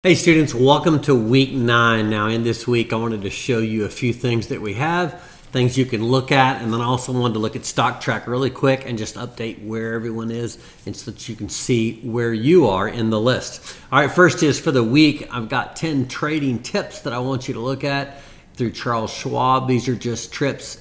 Hey students, welcome to week 9. Now in this week I wanted to show you a few things that we have, things you can look at, and then I also wanted to look at stock track really quick and just update where everyone is and so that you can see where you are in the list. All right, first is for the week, I've got 10 trading tips that I want you to look at through Charles Schwab. These are just tips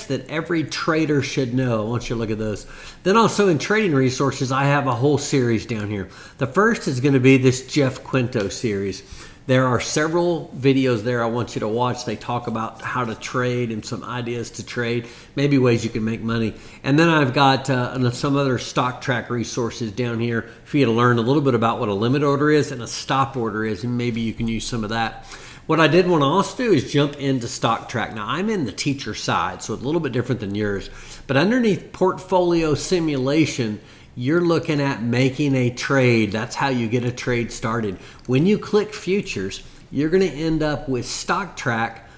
that every trader should know. I want you to look at those. Then also in trading resources, I have a whole series down here. The first is going to be this Jeff Quinto series. There are several videos there I want you to watch. They talk about how to trade and some ideas to trade, maybe ways you can make money. And then I've got some other stock track resources down here for you to learn a little bit about what a limit order is and a stop order is, and maybe you can use some of that. What I did want to also do is jump into stock track. Now I'm in the teacher side, so it's a little bit different than yours. But underneath portfolio simulation, you're looking at making a trade. That's how you get a trade started. When you click futures, you're going to end up with stock track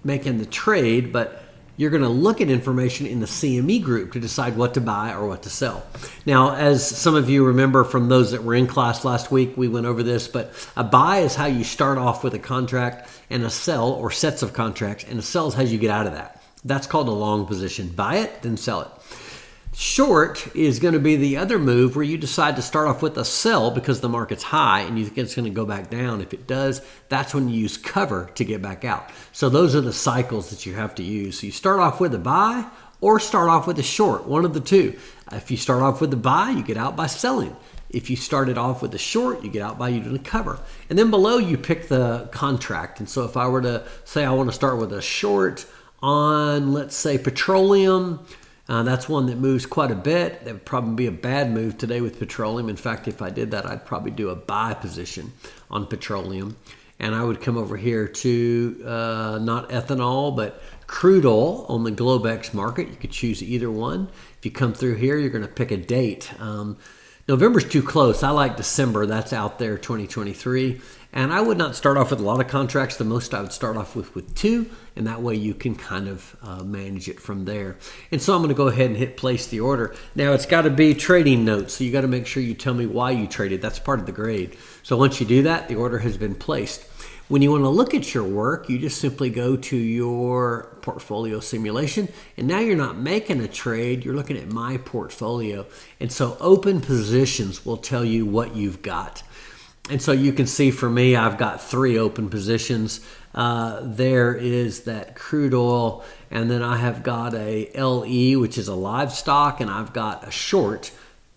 making the trade, but you're going to look at information in the CME group to decide what to buy or what to sell. Now, as some of you remember from those that were in class last week, we went over this, but a buy is how you start off with a contract, and a sell or sets of contracts, and a sell is how you get out of that. That's called a long position. Buy it, then sell it. Short is going to be the other move where you decide to start off with a sell because the market's high and you think it's going to go back down. If it does, that's when you use cover to get back out. So those are the cycles that you have to use. So you start off with a buy or start off with a short, one of the two. If you start off with a buy, you get out by selling. If you started off with a short, you get out by using a cover. And then below you pick the contract. And so if I were to say I want to start with a short on, let's say, petroleum, that's one that moves quite a bit. That would probably be a bad move today with petroleum. In fact, if I did that, I'd probably do a buy position on petroleum. And I would come over here to not ethanol, but crude oil on the Globex market. You could choose either one. If you come through here, you're going to pick a date. November's too close. I like December. That's out there, 2023. And I would not start off with a lot of contracts. The most I would start off with 2, and that way you can kind of manage it from there. And so I'm going to go ahead and hit place the order. Now it's got to be trading notes, so you got to make sure you tell me why you traded. That's part of the grade. So once you do that, the order has been placed. When you want to look at your work, you just simply go to your portfolio simulation, and now you're not making a trade, you're looking at my portfolio. And so open positions will tell you what you've got. And so you can see for me, I've got 3 open positions. There is that crude oil, and then I have got a LE, which is a livestock, and I've got a short.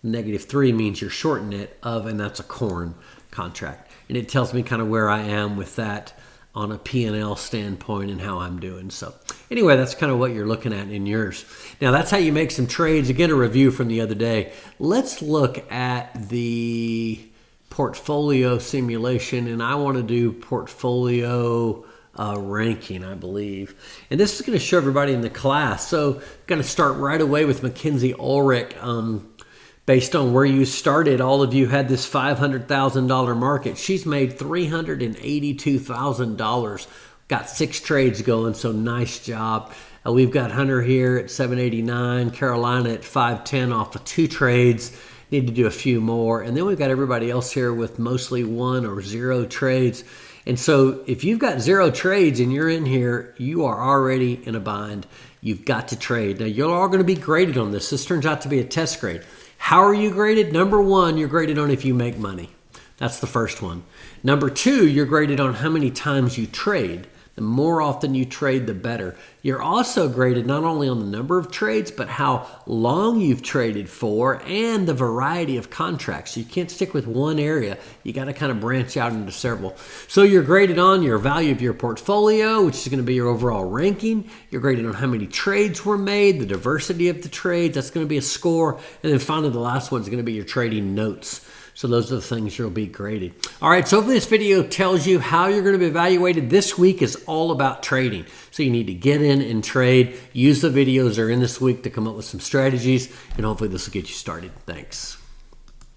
-3 means you're shorting it of, and that's a corn contract. And it tells me kind of where I am with that on a P&L standpoint and how I'm doing. So anyway, that's kind of what you're looking at in yours. Now that's how you make some trades. Again, a review from the other day. Let's look at the portfolio simulation, and I want to do portfolio ranking, I believe. And this is going to show everybody in the class. So going to start right away with Mackenzie Ulrich. Based on where you started, all of you had this $500,000 market. She's made $382,000. Got 6 trades going, so nice job. We've got Hunter here at 789, Carolina at 510 off of 2 trades. Need to do a few more. And then we've got everybody else here with mostly 1 or 0 trades. And so if you've got 0 trades and you're in here, you are already in a bind. You've got to trade. Now, you're all going to be graded on this. This turns out to be a test grade. How are you graded? Number 1, you're graded on if you make money. That's the first one. Number 2, you're graded on how many times you trade. The more often you trade, the better. You're also graded not only on the number of trades, but how long you've traded for and the variety of contracts. You can't stick with one area. You got to kind of branch out into several. So you're graded on your value of your portfolio, which is going to be your overall ranking. You're graded on how many trades were made, the diversity of the trades. That's going to be a score. And then finally, the last one is going to be your trading notes. So those are the things you'll be graded. All right, so hopefully this video tells you how you're going to be evaluated. This week is all about trading. So you need to get in and trade. Use the videos that are in this week to come up with some strategies, and hopefully this will get you started. Thanks.